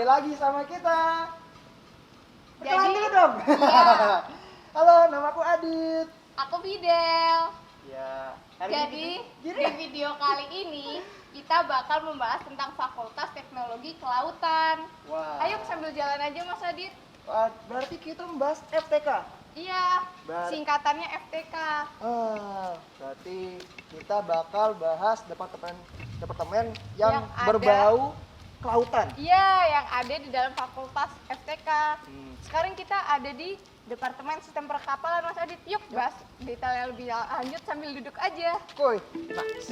kembali lagi sama kita. Perkenalan Jadi, dulu dong. iya. Halo, namaku Adit. Aku Bidel. Ya. Jadi, di video kali ini kita bakal membahas tentang Fakultas Teknologi Kelautan. Wah. Ayo sambil jalan aja Mas Adit. Wah, berarti kita membahas FTK. Iya, singkatannya FTK. Berarti kita bakal bahas departemen yang Yang berbau kelautan. Iya, yang ada di dalam Fakultas FTK. Sekarang kita ada di Departemen Sistem Perkapalan Mas Adit. Yuk bahas detailnya lebih lanjut sambil duduk aja. Kuy. Nice.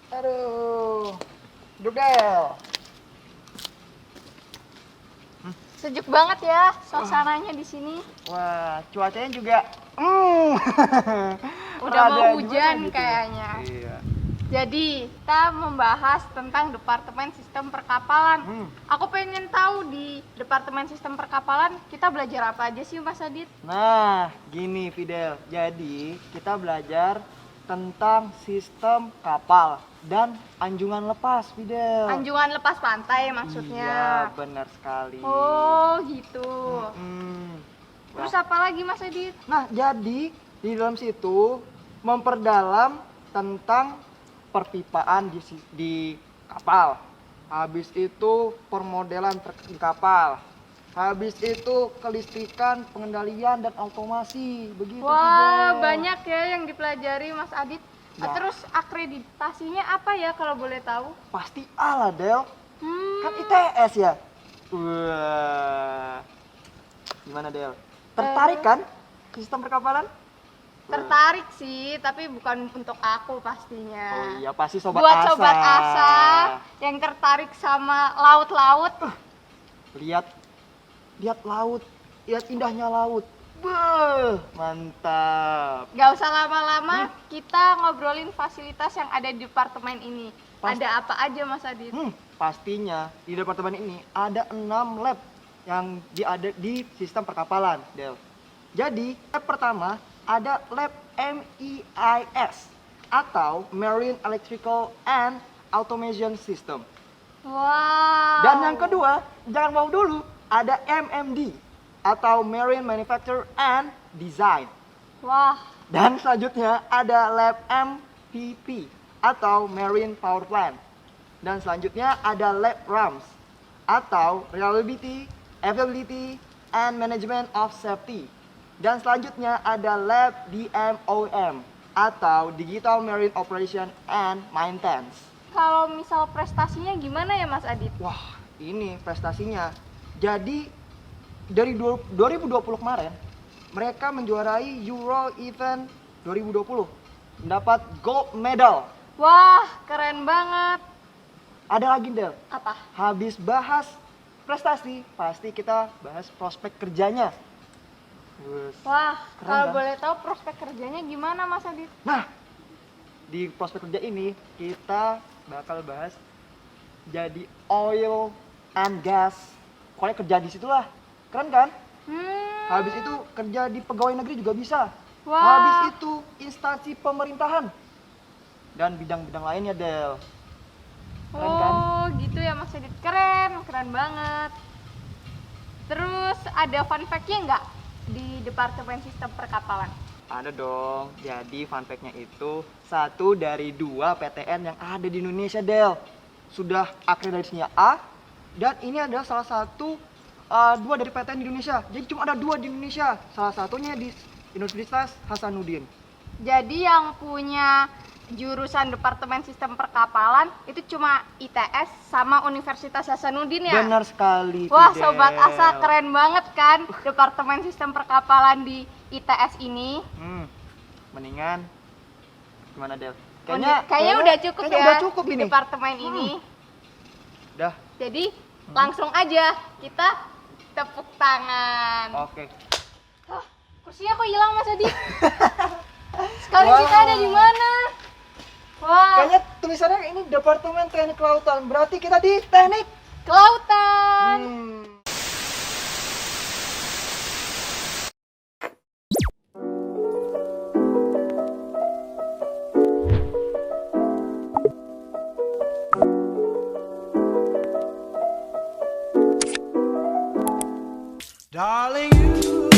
Aduh, duduk Del. Sejuk banget ya suasananya di sini. Wah, cuacanya juga Udah rada mau gimana hujan gitu. kayaknya. Iya. Jadi, kita membahas tentang Departemen Sistem Perkapalan. Aku pengen tahu di Departemen Sistem Perkapalan kita belajar apa aja sih Mas Adit? Nah, gini Fidel. Jadi, kita belajar tentang sistem kapal dan anjungan lepas, Fidel. Anjungan lepas pantai maksudnya. Iya, benar sekali. Oh, gitu. Terus Nah, apa lagi Mas Adit? nah, jadi di dalam situ memperdalam tentang perpipaan di kapal. Habis itu permodelan di kapal. Habis itu kelistrikan, pengendalian dan automasi. Begitu. Wah, Fidel. banyak ya yang dipelajari Mas Adit. Ya. Terus akreditasinya apa ya kalau boleh tahu? Pasti A lah, Del. Kan Hmm, ITS ya. Wah. Gimana, Del? Tertarik kan ke sistem perkapalan? tertarik sih, tapi bukan untuk aku pastinya. Oh iya, pasti sobat Buat asa. sobat asa yang tertarik sama laut-laut. Lihat laut, lihat indahnya laut. Beuh, mantap. Gak usah lama-lama, kita ngobrolin fasilitas yang ada di departemen ini. Pasti. Ada apa aja Mas Adit? Pastinya di departemen ini ada 6 lab yang ada di sistem perkapalan, Del. Jadi, lab pertama ada lab MEIS atau Marine Electrical and Automation System. Wow. Dan yang kedua, jangan mau dulu, ada MMD atau Marine Manufacture and Design. Wah, Dan selanjutnya ada lab MPP atau Marine Power Plant. Dan selanjutnya ada lab RAMS atau Reliability, Availability, and Management of Safety. Dan selanjutnya ada lab DMOM atau Digital Marine Operation and Maintenance. kalau misal prestasinya gimana ya Mas Adit? Wah, ini prestasinya. Jadi dari 2020 kemarin, mereka menjuarai Euro Event 2020. Mendapat gold medal. Wah, keren banget. Ada lagi, Del. Apa? Habis bahas prestasi, pasti kita bahas prospek kerjanya. Wah, Keren kalau kan? boleh tahu prospek kerjanya gimana Mas Adit? Nah, di prospek kerja ini kita bakal bahas jadi oil and gas. Pokoknya kerja di situlah. Keren kan? Habis itu kerja di pegawai negeri juga bisa. Wah. Habis itu instansi pemerintahan. Dan bidang-bidang lainnya, Del. Keren kan? Oh, gitu ya Mas Adit. Keren, keren banget. Terus ada fun fact-nya nggak di Departemen Sistem Perkapalan? Ada dong. Jadi fun fact-nya itu 1 dari 2 PTN yang ada di Indonesia, Del. Sudah akreditasinya A. Dan ini adalah salah satu 2 dari PTN di Indonesia. Jadi cuma ada 2 di Indonesia. Salah satunya di Universitas Hasanuddin. Jadi yang punya jurusan Departemen Sistem Perkapalan itu cuma ITS sama Universitas Hasanuddin ya? Benar sekali. Wah, Fidel. Sobat Asa keren banget kan Departemen Sistem Perkapalan di ITS ini. Mendingan gimana Del? Kayaknya udah cukup kayaknya ya udah cukup di ini. departemen ini. Udah. Jadi langsung aja kita tepuk tangan. Oke. Hah, kursinya kok hilang Mas Adi? Sekarang Wow. kita ada di mana? Wah, Kayaknya tulisannya ini Departemen Teknik Kelautan. Berarti kita di Teknik. kelautan. Darling, you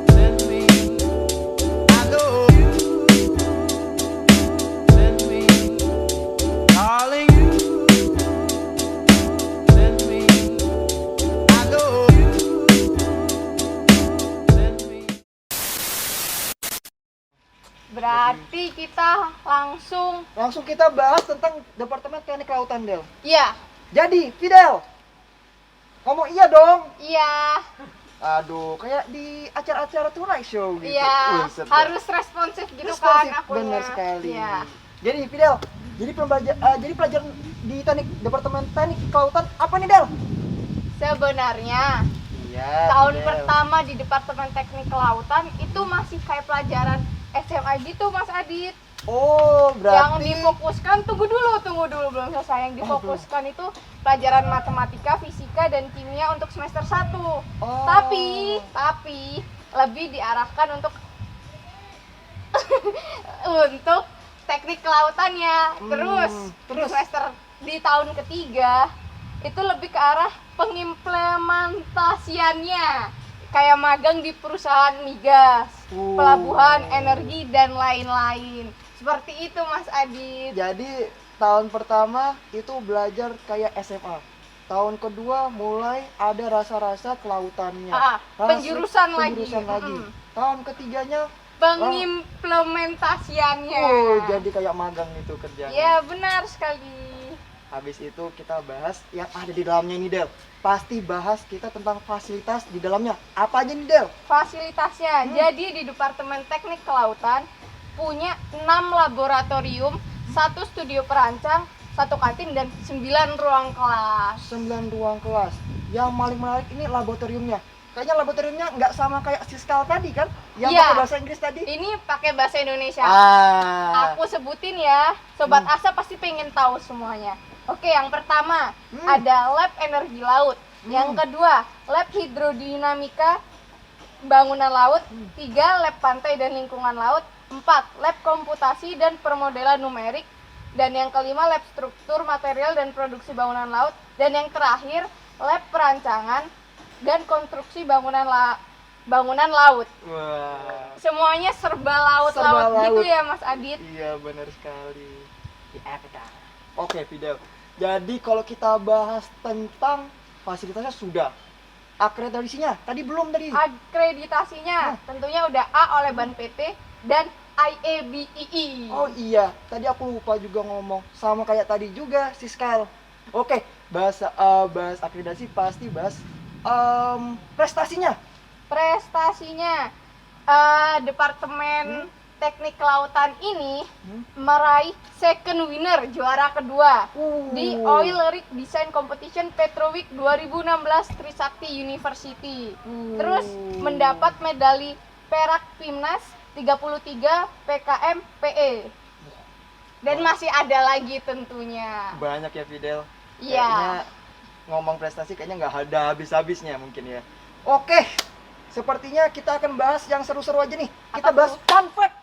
send me, I know you send me, darling, you send me, I know you send me. Berarti kita Langsung kita bahas tentang Departemen Teknik Kelautan, Del. Iya, Jadi, Fidel, ngomong iya dong. iya, Aduh, kayak di acara-acara Tonight Show gitu. iya. Wih, sedap. Harus responsif gitu Responsif, kan akunya. benar sekali. Iya. Jadi, Fidel, jadi pelajaran di Departemen Teknik Kelautan apa nih, Del? Sebenarnya Iya. tahun Fidel. pertama di Departemen Teknik Kelautan itu masih kayak pelajaran SMA gitu Mas Adit. Oh, Yang berarti difokuskan, tunggu dulu belum selesai. Yang difokuskan itu pelajaran matematika, fisika, dan kimia untuk semester 1. Oh. Tapi lebih diarahkan untuk untuk teknik kelautannya. Terus terus? semester di tahun ketiga itu lebih ke arah pengimplementasiannya, kayak magang di perusahaan migas, pelabuhan, energi, dan lain-lain. Seperti itu Mas Adit. Jadi tahun pertama itu belajar kayak SMA. Tahun kedua mulai ada rasa-rasa kelautannya. Penjurusan lagi. Tahun ketiganya Pengimplementasiannya. jadi kayak magang itu kerjanya. Iya, benar sekali. Habis itu kita bahas yang ada di dalamnya ini, Del. Pasti bahas kita tentang fasilitas di dalamnya. Apa aja nih, Del? Fasilitasnya. Jadi di Departemen Teknik Kelautan punya 6 laboratorium, 1 studio perancang, 1 kantin, dan 9 ruang kelas. 9 ruang kelas. Yang paling menarik ini laboratoriumnya. Kayaknya laboratoriumnya nggak sama kayak Siskal tadi kan? Yang Iya. pakai bahasa Inggris tadi. Ini pakai bahasa Indonesia. Ah. Aku sebutin ya, Sobat Asa pasti pengen tahu semuanya. Oke, yang pertama ada lab energi laut. Yang kedua, lab hidrodinamika bangunan laut. 3, lab pantai dan lingkungan laut. 4, lab komputasi dan permodelan numerik. Dan yang kelima, lab struktur, material, dan produksi bangunan laut. Dan yang terakhir, lab perancangan dan konstruksi bangunan laut. Wah. Semuanya serba laut-laut gitu laut. ya Mas Adit. Iya, benar sekali. Oke, Fidel. Jadi kalau kita bahas tentang fasilitasnya sudah. Akreditasinya tadi belum tadi. Akreditasinya tentunya udah A oleh Ban PT dan IABEE. Oh iya, tadi aku lupa juga ngomong. Sama kayak tadi juga, Siskal. Oke, bahas akreditasi pasti bahas prestasinya. Prestasinya Departemen Teknik Kelautan ini meraih second winner, juara kedua di Oil Rig Design Competition Petroweek 2016 Trisakti University. Terus mendapat medali perak Pimnas 33 PKM PE. Dan masih ada lagi tentunya. Banyak ya, Fidel. Iya. Kayaknya ngomong prestasi kayaknya nggak ada habis-habisnya mungkin ya. Oke, sepertinya kita akan bahas yang seru-seru aja nih. Kita Apa bahas tuh? fun fact.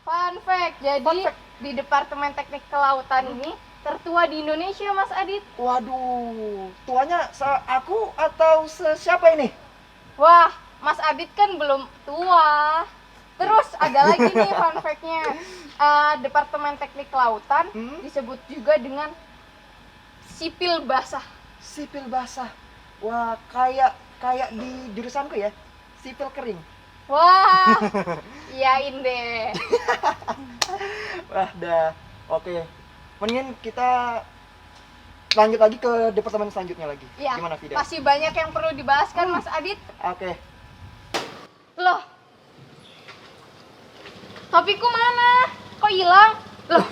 Fun fact, jadi Fun fact. di Departemen Teknik Kelautan ini tertua di Indonesia Mas Adit. Waduh, tuanya aku atau siapa ini? Wah, Mas Adit kan belum tua. Terus ada lagi nih fun fact-nya. Departemen Teknik Kelautan disebut juga dengan sipil basah. Sipil basah. Wah, kayak di jurusanku ya. Sipil kering. Wah, iyain deh. Wah, dah. Oke. Mendingan kita lanjut lagi ke departemen selanjutnya lagi. Iya, Gimana, Fidel? masih banyak yang perlu dibahas kan Mas Adit? Oke. Loh, topiku mana? Kok hilang? Loh,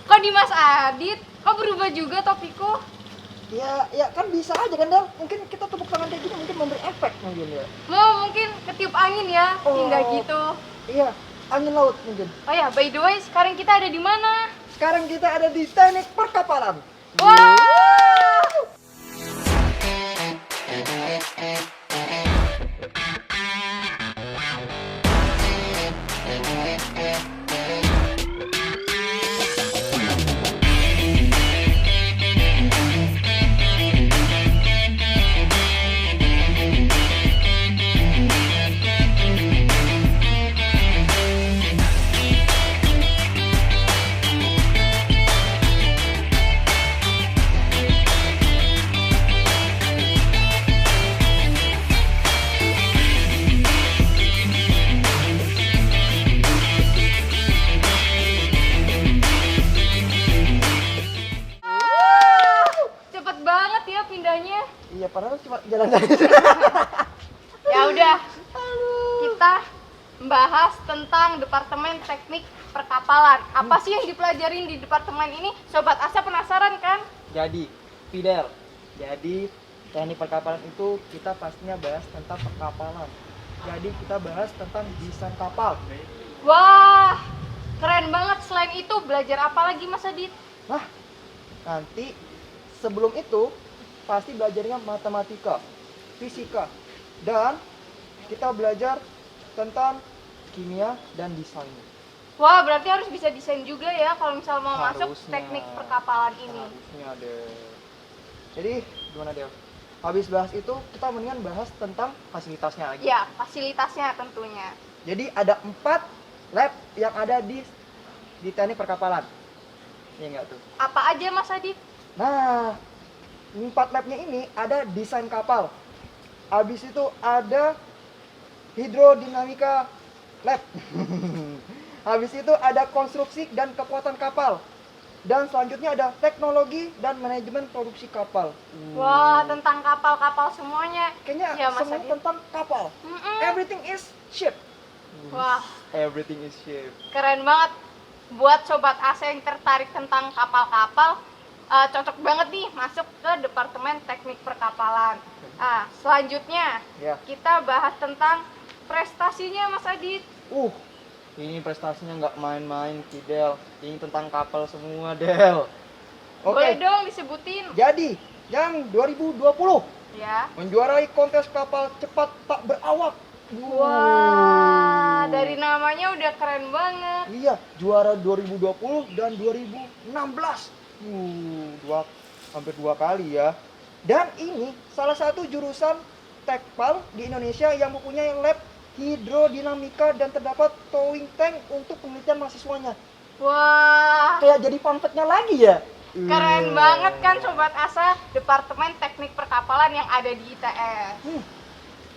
kok di Mas Adit? Kok berubah juga topiku? Ya kan bisa aja kan, Del. Mungkin kita tepuk tangan kayak gini mungkin memberi efek mungkin ya. Mau mungkin ketiup angin ya, Oh. hingga gitu. Iya, angin laut mungkin. Oh ya, by the way, sekarang kita ada di mana? Sekarang kita ada di teknik perkapalan. Wow! Cepet banget ya pindahnya. Iya, padahal cuma jalan-jalan. Ya udah, kita membahas tentang Departemen Teknik Perkapalan. Apa sih yang dipelajarin di departemen ini? Sobat Asa penasaran kan? Jadi, Fidel. Jadi, teknik perkapalan itu kita pastinya bahas tentang perkapalan. Jadi, kita bahas tentang desain kapal. Wah, keren banget. Selain itu, belajar apa lagi Mas Adit? Nah, nanti sebelum itu pasti belajarnya matematika, fisika, dan kita belajar tentang kimia dan desain. Wah, berarti harus bisa desain juga ya kalau misal mau masuk Harusnya. teknik perkapalan ini. Harusnya deh. Jadi gimana Del? Habis bahas itu kita mendingan bahas tentang fasilitasnya lagi. Ya, fasilitasnya tentunya. Jadi ada 4 lab yang ada di teknik perkapalan. Iya nggak tuh? Apa aja Mas Adit? Nah, 4 labnya ini ada desain kapal. Habis itu ada hidrodinamika lab. Habis itu ada konstruksi dan kekuatan kapal. Dan selanjutnya ada teknologi dan manajemen produksi kapal. Wah, tentang kapal-kapal semuanya. Kayaknya Ya, Mas semua Adit. tentang kapal. Mm-mm. Everything is ship. Wah, Everything is ship. keren banget. Buat Sobat Asa yang tertarik tentang kapal-kapal, cocok banget nih masuk ke Departemen Teknik Perkapalan. Selanjutnya Ya. kita bahas tentang prestasinya Mas Adit. Ini prestasinya nggak main-main, Fidel. Ini tentang kapal semua, Del. Oke. Boleh dong disebutin? Jadi, yang 2020 Ya. menjuarai kontes kapal cepat tak berawak. Wah, dari namanya udah keren banget. Iya, juara 2020 dan 2016. Hampir 2 kali ya. Dan ini salah satu jurusan Tekpal di Indonesia yang mempunyai lab hidrodinamika dan terdapat towing tank untuk penelitian mahasiswanya. Wah, Kayak jadi fun fact-nya lagi ya. keren banget kan Sobat Asa, Departemen Teknik Perkapalan yang ada di ITS.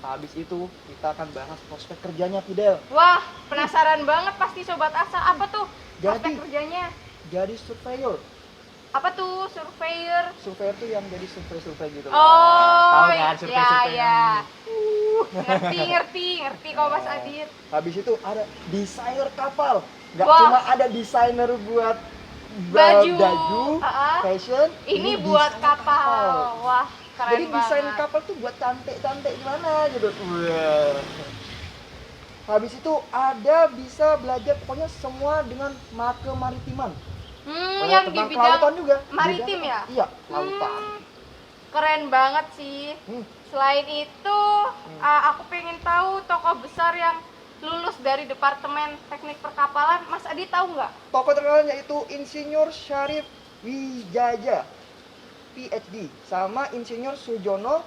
Habis itu kita akan bahas prospek kerjanya, Fidel. Wah, penasaran banget pasti Sobat Asa. Apa tuh prospek Jadi- kerjanya? Jadi surveyor. Apa tuh surveyor? Surveyor tuh yang jadi survei gitu. Oh, Tahu kan survei-survei ya. yang Ngerti kok Mas Adit. Habis itu ada desainer kapal. Gak Wah. cuma ada desainer buat Baju. Ah, ah. fashion. Ini buat desainer kapal. Wah, keren Jadi banget. desain kapal tuh buat cantik-cantik gimana gitu. Wah. Habis itu ada bisa belajar pokoknya semua dengan kemaritiman. Yang di Tentang bidang kelautan juga. maritim Bidang- ya? Iya, lautan. Keren banget sih. Hmm. Selain itu, aku pengen tahu tokoh besar yang lulus dari Departemen Teknik Perkapalan. Mas Adi tahu nggak? Tokoh terkenalnya yaitu Insinyur Syarif Wijaya, PhD, sama Insinyur Sujono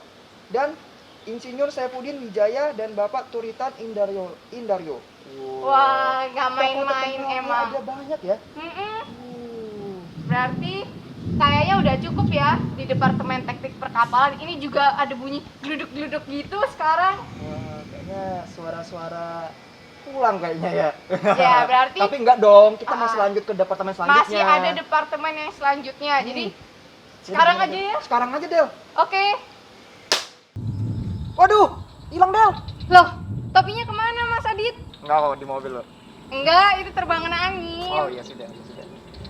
dan Insinyur Saifuddin Wijaya dan Bapak Turitan Indaryo. Wah, nggak Tokoh main-main terkenalnya emang. ada banyak ya. Berarti kayaknya udah cukup ya di Departemen Teknik Perkapalan. Ini juga ada bunyi gluduk-gluduk gitu sekarang. Wah, kayaknya suara-suara pulang kayaknya ya. Ya, berarti Tapi enggak dong, kita masih Ah. lanjut ke departemen selanjutnya. masih ada departemen yang selanjutnya. Jadi Jadi sekarang gimana, aja Del? ya. Sekarang aja, Del. Oke. Waduh, hilang, Del. Loh, topinya kemana Mas Adit? Enggak kok, di mobil lo. Enggak, itu terbang kena angin. Oh iya sudah, ya sudah.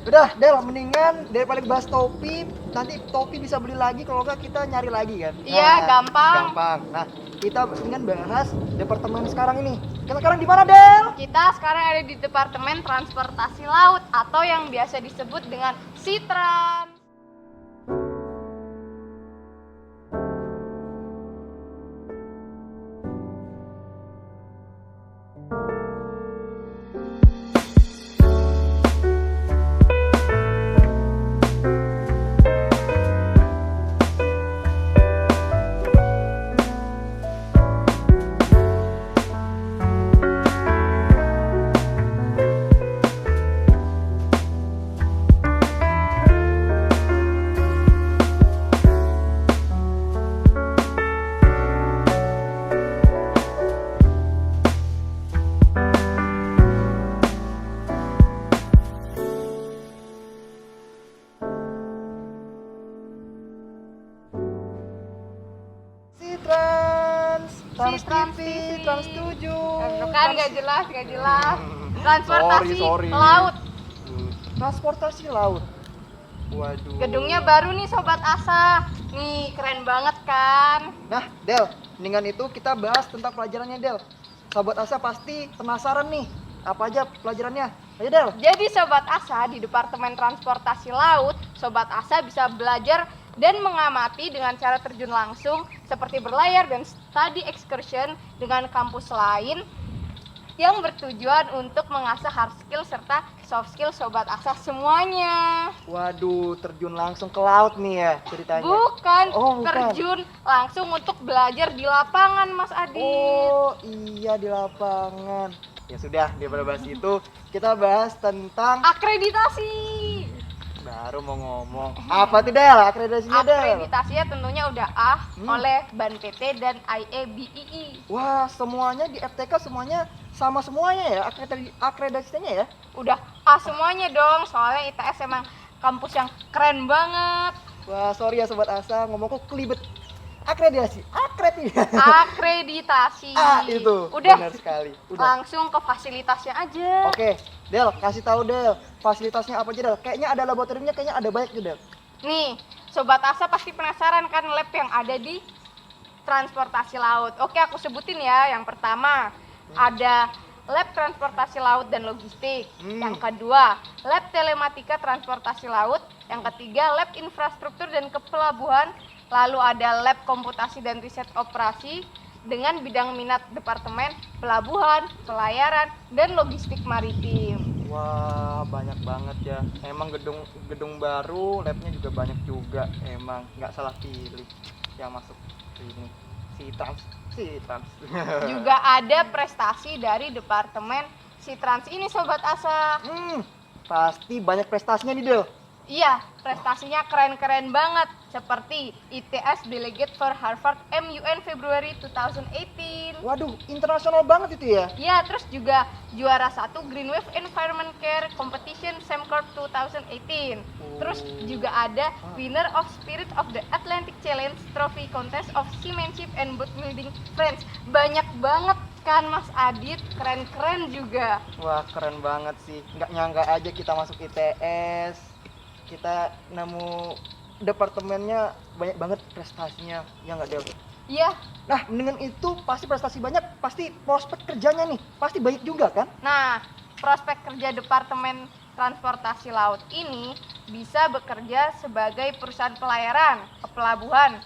Udah, Del, mendingan daripada bahas topi, nanti topi bisa beli lagi, kalau enggak kita nyari lagi kan. Iya, gampang. Gampang. Nah, kita mendingan bahas departemen sekarang ini. Kita sekarang di mana, Del? Kita sekarang ada di Departemen Transportasi Laut atau yang biasa disebut dengan Sitran. Si Trans Trans TV, TV. Trans 7. Kan nggak jelas. Transportasi Sorry. laut. Transportasi laut. Waduh. Gedungnya baru nih Sobat Asa. Nih, keren banget kan? Nah, Del, mendingan itu kita bahas tentang pelajarannya, Del. Sobat Asa pasti penasaran nih, apa aja pelajarannya? Ayo, Del. Jadi Sobat Asa di Departemen Transportasi Laut, Sobat Asa bisa belajar dan mengamati dengan cara terjun langsung seperti berlayar dan study excursion dengan kampus lain yang bertujuan untuk mengasah hard skill serta soft skill Sobat Asa semuanya. Waduh, terjun langsung ke laut nih ya ceritanya. Bukan, Oh, bukan. terjun langsung untuk belajar di lapangan Mas Adit. Oh, iya di lapangan. Ya sudah, daripada bahas itu, kita bahas tentang Akreditasi. baru mau ngomong. Apa tuh, Del? Akreditasinya, Del? Akreditasinya tentunya udah A Hmm. oleh BAN PT dan IEBII. Wah, semuanya di FTK semuanya sama semuanya ya akreditasinya ya? Udah A semuanya dong, soalnya ITS emang kampus yang keren banget. Wah, sorry ya Sobat Asa, ngomongku kelibet. Akreditasi. Akreditasi. Itu. Udah, Benar sekali. Udah. langsung ke fasilitasnya aja. Oke, Del, kasih tahu Del, fasilitasnya apa aja, Del? Kayaknya ada laboratoriumnya, kayaknya ada banyak tuh, Del. Nih, Sobat Asa pasti penasaran kan lab yang ada di transportasi laut. Oke, aku sebutin ya. Yang pertama, ada lab transportasi laut dan logistik. Yang kedua, lab telematika transportasi laut. Yang ketiga, lab infrastruktur dan kepelabuhan. Lalu ada lab komputasi dan riset operasi dengan bidang minat departemen pelabuhan, pelayaran, dan logistik maritim. Wah, banyak banget ya. Emang gedung baru, labnya juga banyak juga. Emang nggak salah pilih yang masuk ini. Si Trans. Juga ada prestasi dari departemen Sitrans ini Sobat Asa. Pasti banyak prestasinya nih, Del. Iya, prestasinya keren-keren banget. Seperti ITS Delegate for Harvard MUN Februari 2018. Waduh, internasional banget itu ya. Ya, terus juga juara 1 Green Wave Environment Care Competition Semcorp 2018. Terus juga ada winner of Spirit of the Atlantic Challenge Trophy Contest of Seamanship and Boat Building Friends. Banyak banget kan Mas Adit, keren-keren juga. Wah, keren banget sih. Nggak nyangka aja kita masuk ITS. Kita nemu departemennya banyak banget prestasinya, ya nggak, Del? Iya. Nah, dengan itu pasti prestasi banyak, pasti prospek kerjanya nih pasti baik juga kan? Nah, prospek kerja Departemen Transportasi Laut ini bisa bekerja sebagai perusahaan pelayaran, pelabuhan,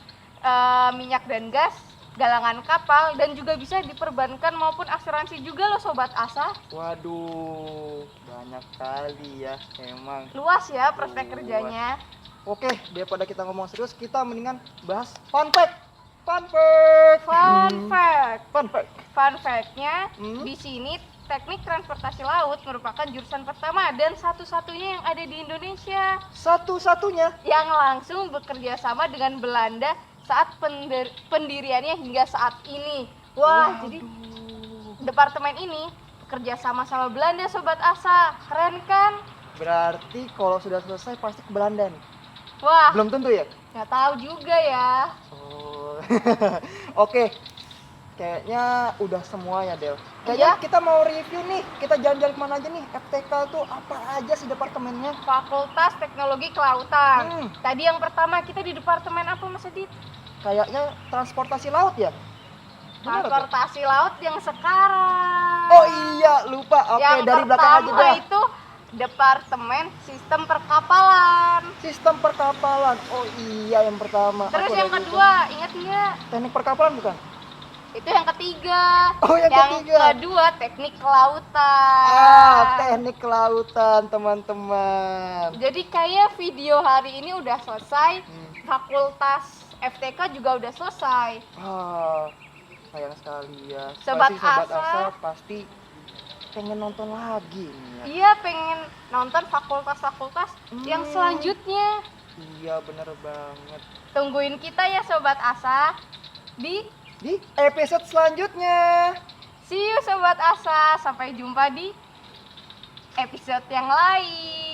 minyak dan gas, galangan kapal, dan juga bisa diperbankan maupun asuransi juga loh Sobat Asa. Waduh, banyak kali ya emang. Luas ya prospek kerjanya. Oke, daripada kita ngomong serius, kita mendingan bahas fun fact. Fun fact. Fun fact. Fun fact-nya Hmm. di sini teknik transportasi laut merupakan jurusan pertama dan satu-satunya yang ada di Indonesia Satu-satunya. yang langsung bekerja sama dengan Belanda saat pendiriannya hingga saat ini. Wah, jadi departemen ini bekerja sama Belanda Sobat Asa. Keren kan? Berarti kalau sudah selesai pasti ke Belanda nih. Wah, Belum tentu ya? nggak tahu juga ya. Oh. Oke. Kayaknya udah semua ya, Del. Kayaknya Iya. kita mau review nih. Kita jalan-jalan kemana aja nih? FTK tuh apa aja sih departemennya? Fakultas Teknologi Kelautan. Hmm. Tadi yang pertama kita di departemen apa Mas Adit? Kayaknya transportasi laut ya? Benar apa? Transportasi laut yang sekarang. Oh iya, lupa. Oke, yang dari belakang aja pertama dah. itu Departemen Sistem Perkapalan. Sistem perkapalan. Oh iya, yang pertama. Terus Aku yang ada kedua, ingat nggak? lupa. Teknik perkapalan bukan? Itu yang ketiga. Oh, yang ketiga. kedua Teknik Kelautan. Teknik kelautan, teman-teman. Jadi kayak video hari ini udah selesai, Hmm. Fakultas FTK juga udah selesai. Sayang sekali ya. Sobat Pasti Sobat Asa. Asa pasti pengen nonton lagi nih ya. Iya, pengen nonton fakultas-fakultas yang selanjutnya. Iya, bener banget. Tungguin kita ya Sobat Asa di Di episode selanjutnya. See you Sobat Asa. Sampai jumpa di episode yang lain.